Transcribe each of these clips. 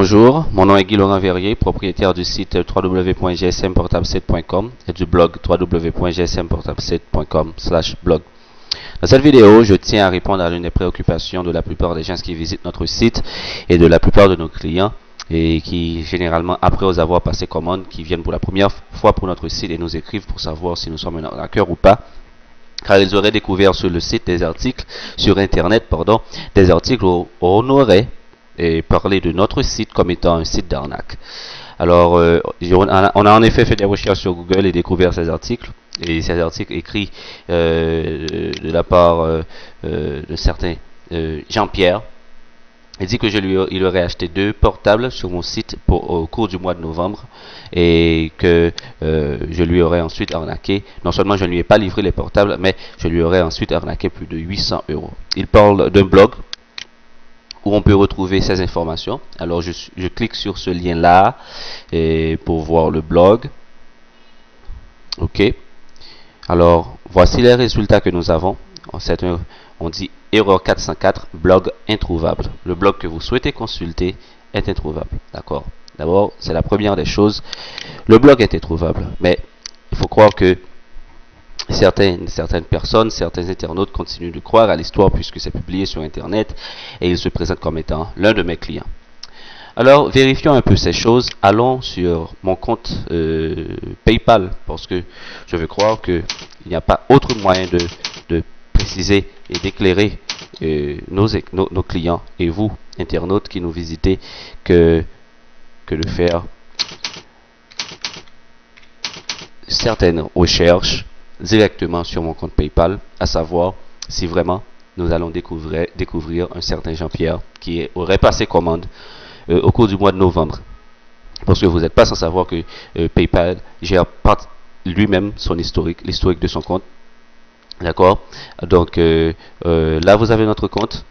Bonjour, mon nom est Guy Laurent Verrier, propriétaire du site www.gsmportable7.com et du blog www.gsmportable7.com/blog. Dans cette vidéo, je tiens à répondre à l'une des préoccupations de la plupart des gens qui visitent notre site et de la plupart de nos clients et qui, généralement, après avoir passé commande, qui viennent pour la première fois pour notre site et nous écrivent pour savoir si nous sommes un arnaqueur ou pas. Car ils auraient découvert sur le site des articles, sur Internet, des articles où on aurait parlé de notre site comme étant un site d'arnaque. Alors, on a en effet fait des recherches sur Google et découvert ces articles. Et ces articles écrits de la part de certains Jean-Pierre. Il dit que il aurait acheté 2 portables sur mon site au cours du mois de novembre et que je lui aurais ensuite arnaqué. Non seulement je ne lui ai pas livré les portables, mais je lui aurais ensuite arnaqué plus de 800 €. Il parle d'un blog où on peut retrouver ces informations. Alors je clique sur ce lien là pour voir le blog. Ok. Alors voici les résultats que nous avons. On dit erreur 404, blog introuvable. Le blog que vous souhaitez consulter est introuvable. D'accord. D'abord, c'est la première des choses. Le blog est introuvable. Mais il faut croire que certaines personnes, certains internautes continuent de croire à l'histoire puisque c'est publié sur Internet et ils se présentent comme étant l'un de mes clients. Alors, vérifions un peu ces choses. Allons sur mon compte PayPal parce que je veux croire qu'il n'y a pas autre moyen de préciser et d'éclairer nos clients et vous, internautes qui nous visitez, que de faire certaines recherches directement sur mon compte PayPal, à savoir si vraiment nous allons découvrir un certain Jean-Pierre qui aurait passé commande au cours du mois de novembre. Parce que vous n'êtes pas sans savoir que PayPal gère lui-même son l'historique de son compte. D'accord. Donc là vous avez notre compte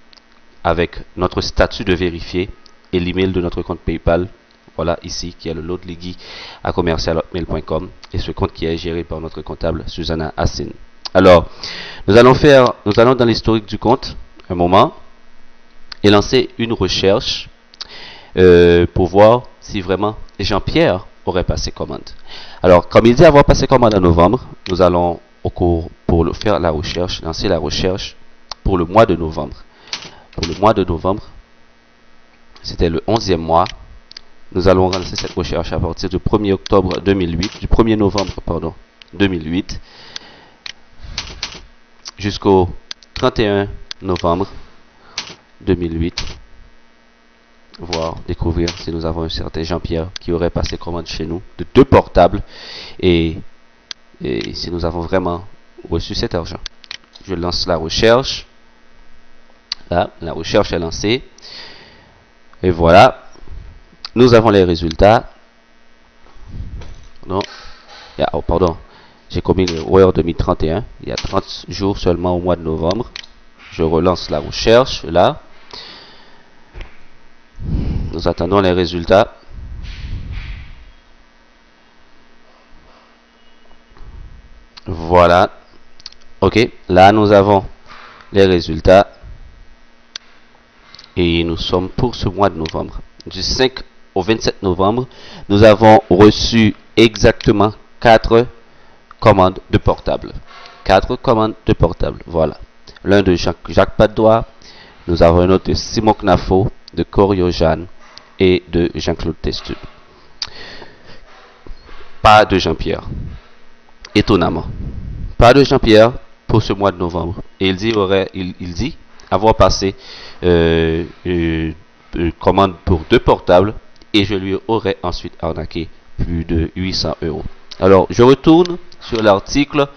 avec notre statut de vérifié et l'email de notre compte PayPal. Voilà ici qui est le lotligui@commercial@hotmail.com et ce compte qui est géré par notre comptable Susanna Hassin. Alors nous allons dans l'historique du compte un moment et lancer une recherche pour voir si vraiment Jean-Pierre aurait passé commande. Alors comme il dit avoir passé commande en novembre, nous allons pour faire la recherche, lancer la recherche pour le mois de novembre. Pour le mois de novembre, c'était le 11e mois. Nous allons lancer cette recherche à partir du 1er octobre 2008, du 1er novembre, 2008, jusqu'au 31 novembre 2008. Voir, découvrir si nous avons un certain Jean-Pierre qui aurait passé commande chez nous de 2 portables et si nous avons vraiment reçu cet argent. Je lance la recherche. Là, la recherche est lancée. Et voilà. Nous avons les résultats. Non. Oh, pardon. J'ai commis l'erreur 2031. Il y a 30 jours seulement au mois de novembre. Je relance la recherche. Là. Nous attendons les résultats. Voilà. Ok. Là, nous avons les résultats. Et nous sommes pour ce mois de novembre. Du 5 au 27 novembre, nous avons reçu exactement 4 commandes de portables. 4 commandes de portables. Voilà. L'un de Jacques Padois. Nous avons un autre de Simon Knafo, de Corio Jeanne et de Jean-Claude Testube. Pas de Jean-Pierre. Étonnamment. Pas de Jean-Pierre pour ce mois de novembre. Et il dit avoir passé commande pour 2 portables et je lui aurais ensuite arnaqué plus de 800 €. Alors, je retourne sur l'article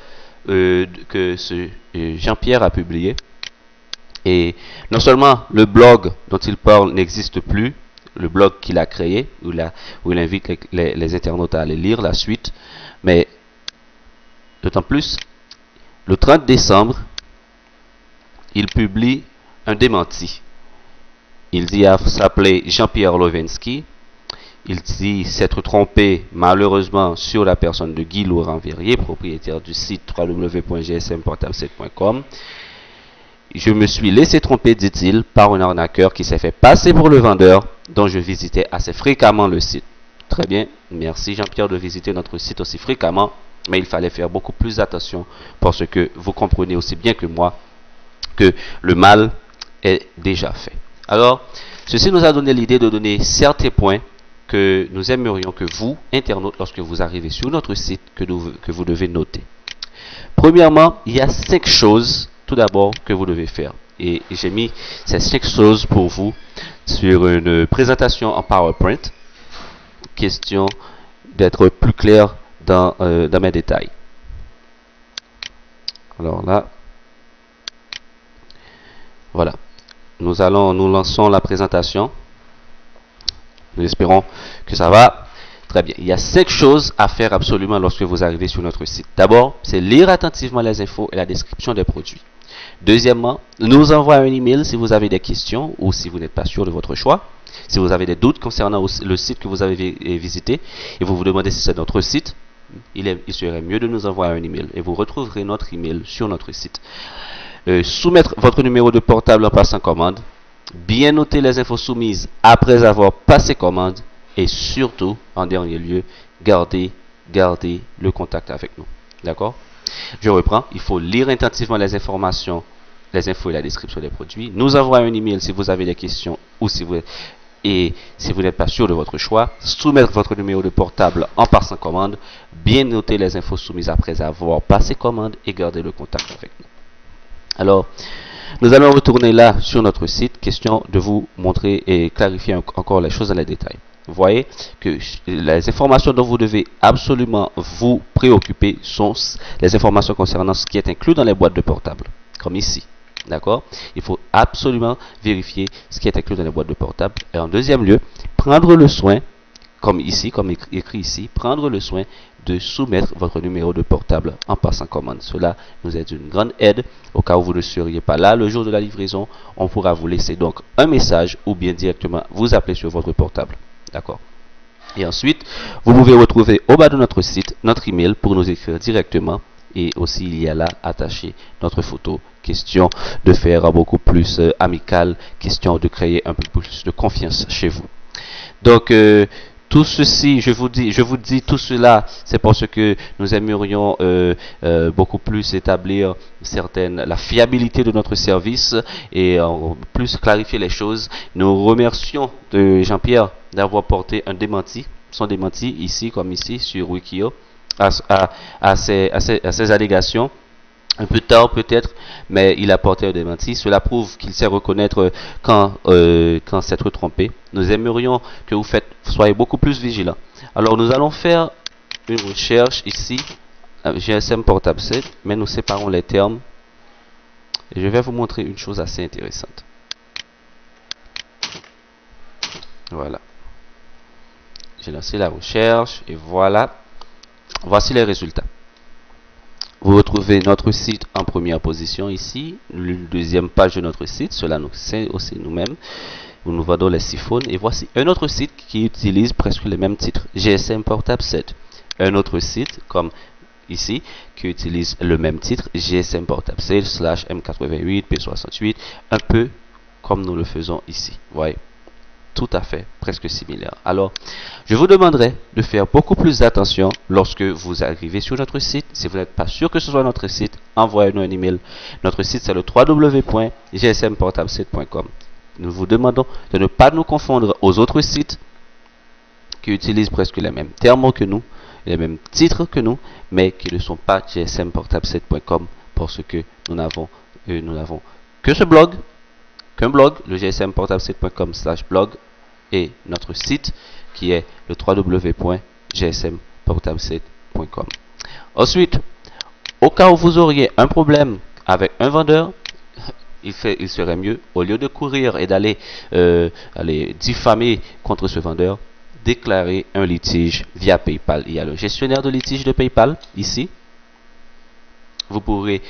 que ce Jean-Pierre a publié. Et non seulement le blog dont il parle n'existe plus, le blog qu'il a créé, où il invite les internautes à aller lire la suite, mais d'autant plus, le 30 décembre, il publie un démenti. Il dit s'appeler Jean-Pierre Lovensky. Il dit s'être trompé malheureusement sur la personne de Guy Laurent Verrier, propriétaire du site www.gsmportable7.com. je me suis laissé tromper, dit-il, par un arnaqueur qui s'est fait passer pour le vendeur dont je visitais assez fréquemment le site. Très bien, merci Jean-Pierre de visiter notre site aussi fréquemment, mais il fallait faire beaucoup plus attention parce que vous comprenez aussi bien que moi que le mal est déjà fait. Alors, ceci nous a donné l'idée de donner certains points que nous aimerions que vous, internautes, lorsque vous arrivez sur notre site, que vous devez noter. Premièrement, il y a 5 choses, tout d'abord, que vous devez faire. Et j'ai mis ces 5 choses pour vous sur une présentation en PowerPoint. Question d'être plus clair dans mes détails. Alors là, voilà. Nous lançons la présentation. Nous espérons que ça va. Très bien. Il y a 5 choses à faire absolument lorsque vous arrivez sur notre site. D'abord, c'est lire attentivement les infos et la description des produits. Deuxièmement, nous envoyer un email si vous avez des questions ou si vous n'êtes pas sûr de votre choix. Si vous avez des doutes concernant le site que vous avez visité et vous vous demandez si c'est notre site, il serait mieux de nous envoyer un email et vous retrouverez notre email sur notre site. Soumettre votre numéro de portable en passant commande. Bien noter les infos soumises après avoir passé commande. Et surtout, en dernier lieu, garder le contact avec nous. D'accord? Je reprends. Il faut lire attentivement les infos et la description des produits. Nous envoyer un email si vous avez des questions ou si vous n'êtes pas sûr de votre choix. Soumettre votre numéro de portable en passant commande. Bien noter les infos soumises après avoir passé commande et garder le contact avec nous. Alors, nous allons retourner là sur notre site. Question de vous montrer et clarifier encore les choses dans les détails. Vous voyez que les informations dont vous devez absolument vous préoccuper sont les informations concernant ce qui est inclus dans les boîtes de portable, comme ici. D'accord? Il faut absolument vérifier ce qui est inclus dans les boîtes de portable. Et en deuxième lieu, prendre le soin, comme ici, comme écrit ici, prendre le soin de soumettre votre numéro de portable en passant commande. Cela nous est une grande aide au cas où vous ne seriez pas là le jour de la livraison. On pourra vous laisser donc un message ou bien directement vous appeler sur votre portable. D'accord? Et ensuite, vous pouvez retrouver au bas de notre site notre email pour nous écrire directement. Et aussi, il y a là attaché notre photo. Question de faire beaucoup plus amical. Question de créer un peu plus de confiance chez vous. Donc, tout ceci, je vous dis tout cela, c'est parce que nous aimerions beaucoup plus établir la fiabilité de notre service et plus clarifier les choses. Nous remercions de Jean-Pierre d'avoir porté son démenti ici comme ici sur Wikio à ces allégations. Un peu tard peut-être, mais il a porté un démenti. Cela prouve qu'il sait reconnaître quand s'être trompé. Nous aimerions que vous soyez beaucoup plus vigilants. Alors nous allons faire une recherche ici, GSM Portable 7, mais nous séparons les termes. Et je vais vous montrer une chose assez intéressante. Voilà. J'ai lancé la recherche et voilà. Voici les résultats. Vous retrouvez notre site en première position ici, la deuxième page de notre site, cela nous c'est aussi nous-mêmes. Nous vendons les siphones et voici un autre site qui utilise presque les mêmes titres, GSM Portable 7. Un autre site comme ici qui utilise le même titre, GSM Portable 7 /M88 P68, un peu comme nous le faisons ici. Vous voyez, tout à fait presque similaire. Alors, je vous demanderai de faire beaucoup plus d'attention lorsque vous arrivez sur notre site. Si vous n'êtes pas sûr que ce soit notre site, envoyez-nous un email. Notre site, c'est le www.gsmportable7.com. Nous vous demandons de ne pas nous confondre aux autres sites qui utilisent presque les mêmes termes que nous, les mêmes titres que nous, mais qui ne sont pas gsmportable7.com parce que nous n'avons que ce blog, qu'un blog, le gsmportable7.com/blog, et notre site qui est le www.gsmportable7.com. Ensuite, au cas où vous auriez un problème avec un vendeur, il serait mieux, au lieu de courir et d'aller diffamer contre ce vendeur, déclarer un litige via PayPal. Il y a le gestionnaire de litige de PayPal ici. Vous pourrez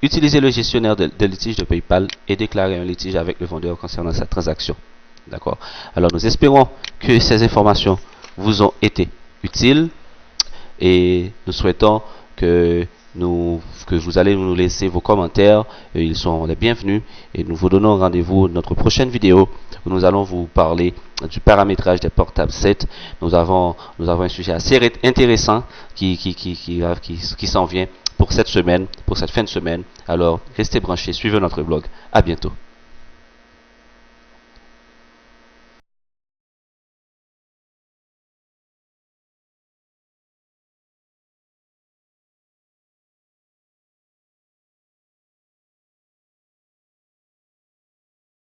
utiliser le gestionnaire de litige de PayPal et déclarer un litige avec le vendeur concernant sa transaction. D'accord? Alors nous espérons que ces informations vous ont été utiles et nous souhaitons que que vous allez nous laisser vos commentaires. Ils sont les bienvenus et nous vous donnons rendez-vous dans notre prochaine vidéo où nous allons vous parler du paramétrage des portables 7. Nous avons un sujet assez intéressant qui s'en vient pour cette semaine, pour cette fin de semaine. Alors, restez branchés, suivez notre blog. À bientôt.